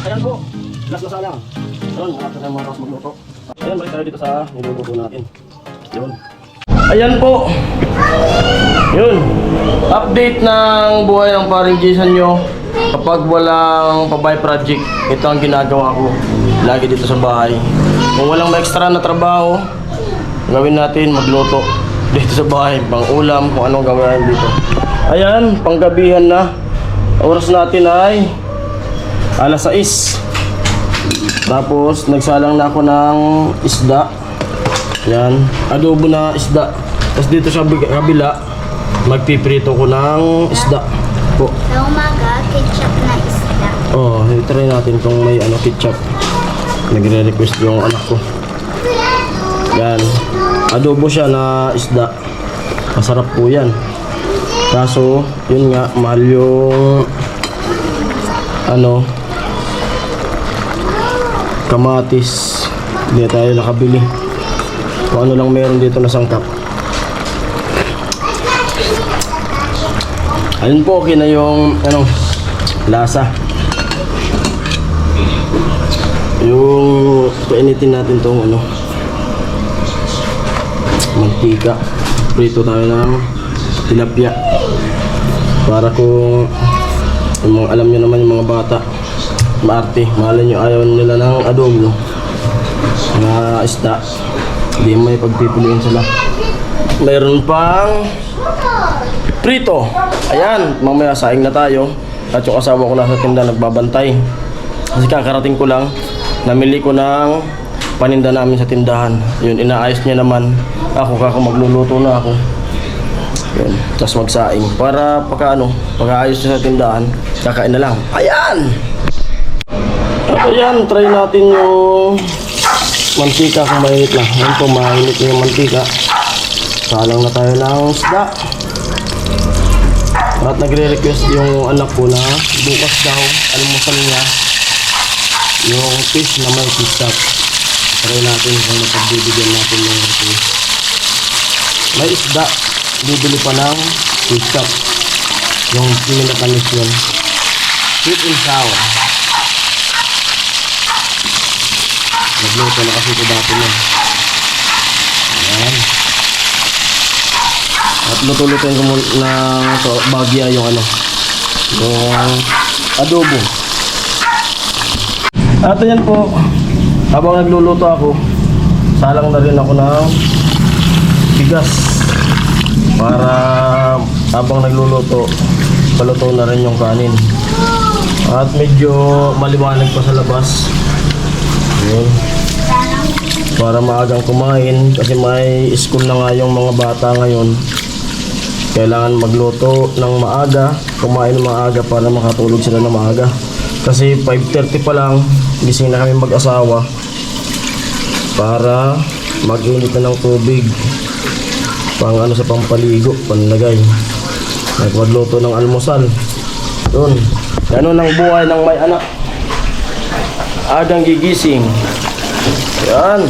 Ayan po, last na sana. Ayun, malapit na mga kaos magluto. Ayan, balik tayo dito sa niluluto natin. Yun. Ayan po. Yun. Update ng buhay ng paring Jason nyo. Kapag walang pabay project, ito ang ginagawa ko lagi dito sa bahay. Kung walang may extra na trabaho, gawin natin magluto dito sa bahay, pang ulam, kung anong gawin dito. Ayan, panggabihan na. Oras natin ay alas 6. Tapos nagsalang na ako ng isda. Yan, adobo na isda. Tapos dito sa kabila, magpiprito ko ng isda po. Sa umaga, ketchup na isda. Oh, try natin kung may ketchup. Nagre-request yung anak ko. Yan, adobo siya na isda. Masarap po yan. Kaso, yun nga, mahal yung kamatis. Hindi tayo nakabili. Kung ano lang meron dito na sangkap. Ayun po, okay na yung lasa. Yung painitin natin tong mantika. Prito tayo ng tilapia. Para kung alam nyo naman yung mga bata, maarte, mahalin nyo, ayaw nila ng adobo na isda, hindi may pagpipiliin sila. Mayroon pang prito. Ayan, mamaya saing na tayo. At yung asawa ko nasa tinda nagbabantay. Kasi kakarating ko lang, namili ko ng paninda namin sa tindahan. Yun, inaayos niya naman. Ako magluluto na ako. Yun, tapos magsaing. Para pagkaayos niya sa tindahan, kakain na lang. Ayan! At ayan, try natin yung mantika kung mainit na. Ayan po, mainit na yung mantika. Salang na tayo ng isda. At nagre-request yung anak ko na bukas daw, almusal niya yung fish na may ketchup. Try natin kung napagbibigyan natin yung request. May isda, bibili pa ng ketchup. Yung pinakanis yun, sweet and sour. Nagluto na kasi ito dati na. Ayan. At luto-lutoin ko na bagya yung yung adobo. At yan po, habang nagluluto ako, salang na rin ako ng bigas. Para habang nagluluto, paluto na rin yung kanin. At medyo maliwanag pa sa labas. Yun. Para maagang kumain, kasi may school na nga yung mga bata ngayon. Kailangan magluto ng maaga, kumain ng maaga para makatulog sila ng maaga. Kasi 5:30 pa lang, gising na kami mag-asawa para mag-init na ng tubig. Pang sa pampaligo, panlagay. Magluto ng almusal. Yun. Ganun ang buhay ng may anak. Agang gigising. Yan.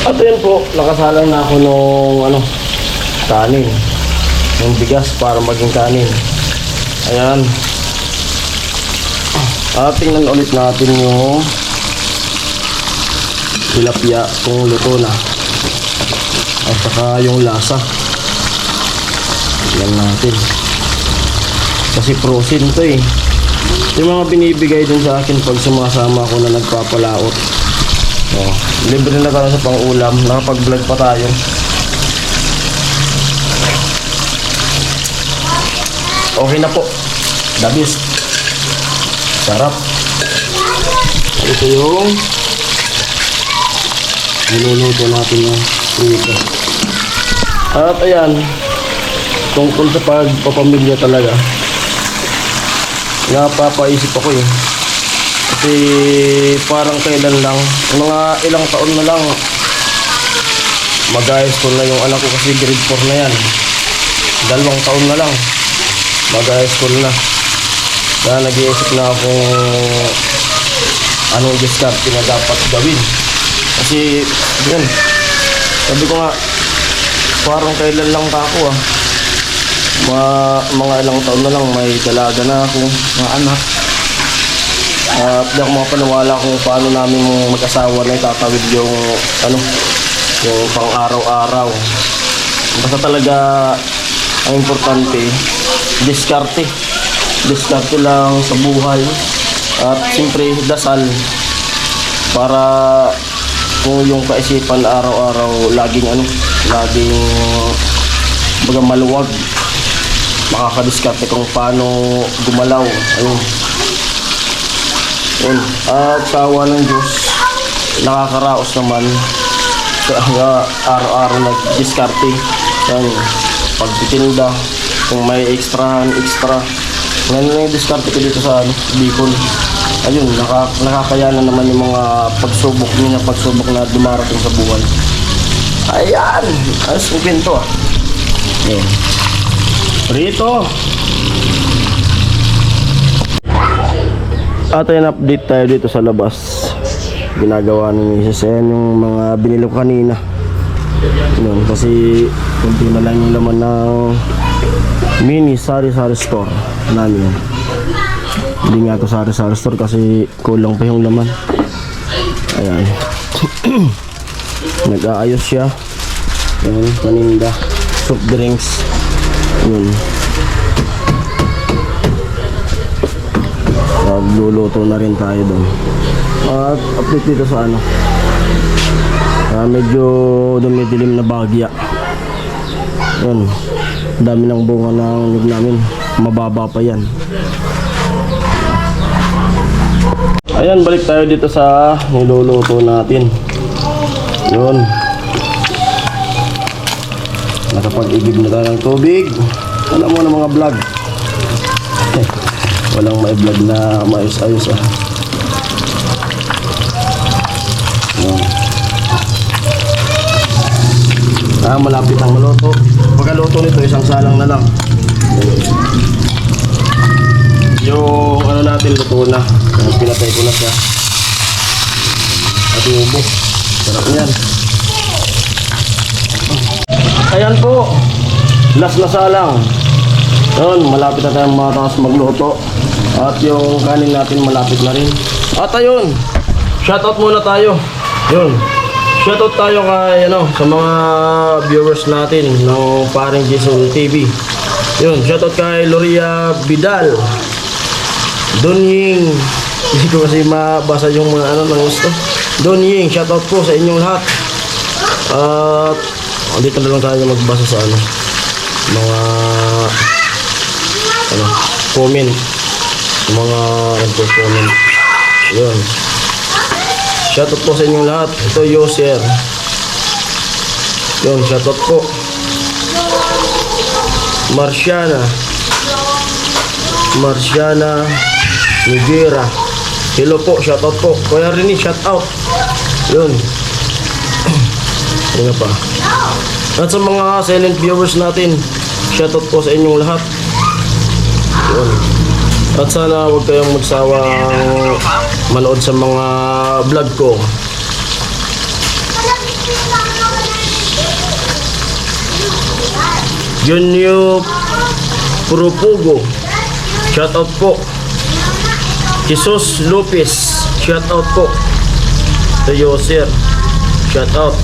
At yun po, nakasalang na ako nung kanin. Yung bigas para maging kanin. Ayan. At tingnan ulit natin yung tilapia kung luto na. At saka yung lasa. Tingnan natin. Kasi frozen to eh. Yung mga binibigay din sa akin pag sumasama ako na nagpapalaot. Oh, libre na tayo sa pang-ulam. Nakapag-vlog pa tayo. Okay na po. The best. Sarap. Ito yung niluluto natin yung prito. At ayan, tungkol sa pagpapamilya talaga, napapaisip ako eh. Kasi parang kailan lang, mga ilang taon na lang, mag-high school na yung anak ko kasi grade 4 na yan. 2 taon na lang, mag-high school na. Kaya nag-iisip na akong anong diskarte na dapat gawin. Kasi yun, sabi ko nga, parang kailan lang ako mga ilang taon na lang may dalaga na ako, mga anak. At di ako mapaniwala kung paano namin mag-asawa na itatawid yung yung pang araw-araw. Basta talaga ang importante, diskarte. Diskarte lang sa buhay. At siyempre dasal para kung yung kaisipan araw-araw laging baga maluwag, makakadiskarte kung paano gumalaw. Ayun. At sa awa ng Diyos, nakakaraos naman sa araw-araw nag-diskarte. Pagtitinda, kung may extra. Ngayon lang yung diskarte ko dito sa Bicol. Ayun, nakakayanan naman yung mga pagsubok na dumarating sa buhay. Ayan! Ayos yung pinto ah. Ayan. Rito! At ayun, update tayo dito sa labas. Ginagawa ni Mrs. Ayan yung mga binili ko kanina. Yun, kasi kunti na lang yung laman ng mini sari-sari store namin. Hindi nga ito sari-sari store kasi kulang pa yung laman. Ayan. Nag-aayos siya. Ayan, paninda. Soft drinks. Yun. Luluto na rin tayo doon. At update dito sa medyo dumidilim na bagya. Yun. Dami ng bunga ng nyug namin. Mababa pa yan. Ayan, balik tayo dito sa niluluto natin. Yun. Nakapag-igib na tayo ng tubig. Alam mo na mga vlog. Walang may vlog na maayos-ayos ah. Yun. Malapit ang maluto. Pagkaluto nito, isang salang na lang. Yung natin luto na. Pinatay ko na siya. Adobo. Sarap yan. Ayan po. Last na salang. Yun, malapit na tayong matapos magluto. At yung kanin natin malapit na rin. At ayun, shoutout muna tayo. Yun. Shoutout tayo kay sa mga viewers natin ng Paring Jason TV. Yun, shoutout kay Loria Vidal. Donying, hindi ko kasi mabasa yung mga ng gusto. Donying, shoutout po sa inyong lahat. At dito na lang tayo magbasa sa mga comment. Mga comment. Yun. Shoutout po sa inyong lahat. Ito user. Yun, shoutout po. Marciana Nigera. Hello po, shoutout po. Kuya Rini, shoutout. Yun. Ano pa? At sa mga silent viewers natin, shoutout po sa inyong lahat. Yun. At sana huwag kayong magsawang manood sa mga vlog ko. Junyo Purupugo, shoutout po. Jesus Lopez, shoutout po. The user, shoutout.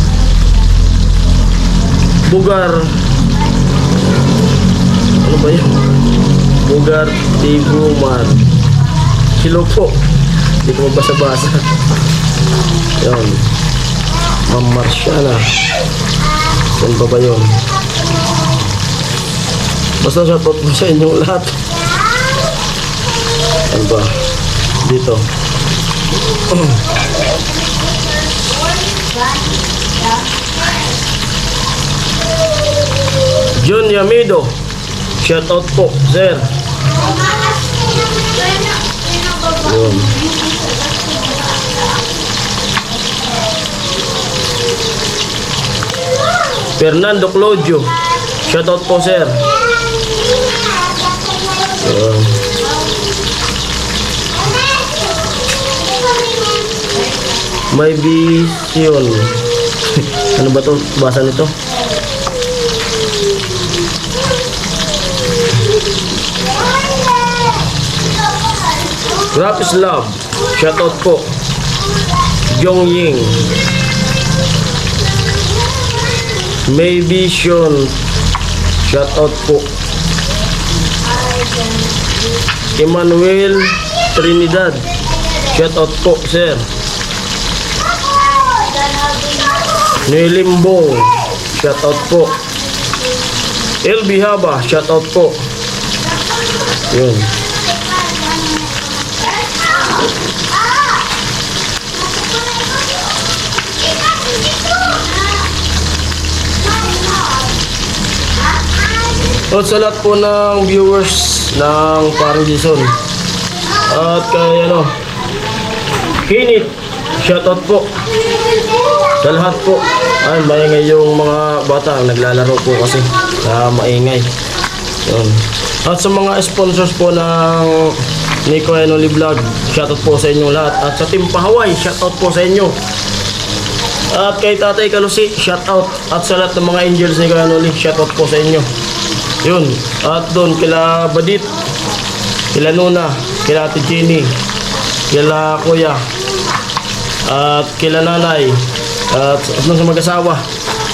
Bugar, ano ba yun? Bugar Tiguman, hello po. Hindi ko magbasa-basa. Yun. Ma'am Marciana, saan ba ba yun? Basta shoutout po sa inyong lahat. Ano ba? Dito. John Yamido, shoutout po, sir. Yun. Fernando Claudio, shoutout po, sir. Yun. May vision. Ano ba to? Basa nito? Rap is love. Shoutout po. Jong Ying. May Vision. Shoutout po. Emmanuel Trinidad. Shoutout po, sir. Nilimbong. Shoutout po. LB Haba. Shoutout po. Yun. At sa lahat po ng viewers ng Parang Jason. At kay Kinit, shoutout po. Sa lahat po. Ay, maingay yung mga bata. Naglalaro po kasi. Maingay. Yun. At sa mga sponsors po ng Nico Enoli Vlog, shoutout po sa inyo lahat. At sa Team Pahaway, shoutout po sa inyo. At kay Tatay Kalusi, shoutout. At sa lahat ng mga angels ni Nico Enoli, shoutout po sa inyo. Yun. At doon kila Badit, kila Nuna, kila Ate Jenny, kila Kuya, at kila Nanay, at doon sa mag-asawa.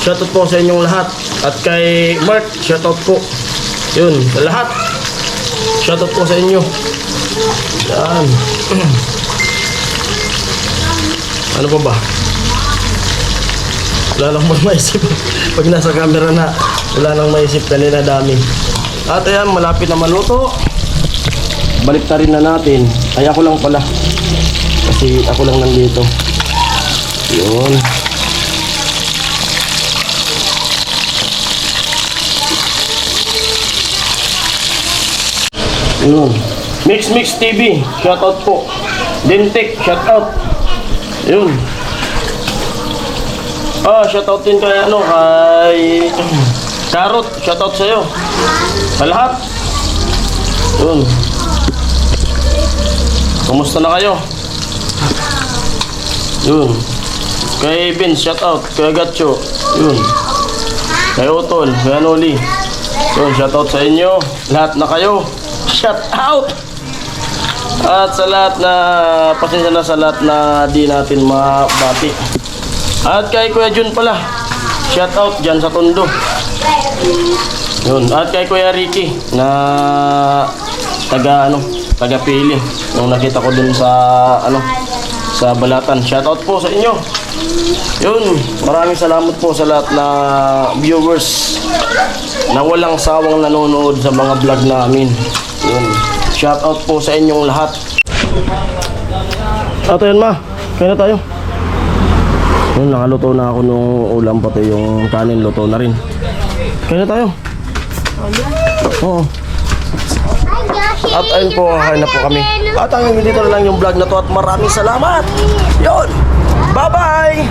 Shoutout po sa inyong lahat. At kay Mark, shoutout po. Yun, sa lahat. Shoutout po sa inyo. Yan. Ano pa ba? Wala lang maisip. Pag nasa camera na, wala nang maisip. Kanina dami. At ayan, malapit na maluto. Balik na rin na natin. Ay, ako lang pala. Kasi ako lang nandito. Yun. Yun. Mix TV, shoutout po. Dentek, shoutout. Yun. Shoutout din kay kay Carrot, shoutout sa'yo. Sa lahat. Yun. Kumusta na kayo? Yun. Kay Vince, shoutout. Kay Gatcho. Yun. Kay Otol, kay Anoli. Yun, shoutout sa inyo. Lahat na kayo. Shoutout! At sa lahat na, pasensya na sa lahat na di natin mabati. At kay Kuya Jun pala, shoutout dyan sa Tondo. Yun. At kay Kuya Ricky na taga Pili. Nung nakita ko dun sa sa Balatan. Shoutout po sa inyo. Yun. Maraming salamat po sa lahat na viewers na walang sawang nanonood sa mga vlog namin. Yun. Shoutout po sa inyong lahat. At yun ma, kaya na tayo. Yun, nakaluto na ako nung ulam, pati yung kanin luto na rin. Kaya na tayo. Oo. At ayun po, kain na po kami. At hanggang dito na lang yung vlog na to at maraming salamat. Yun. Bye-bye.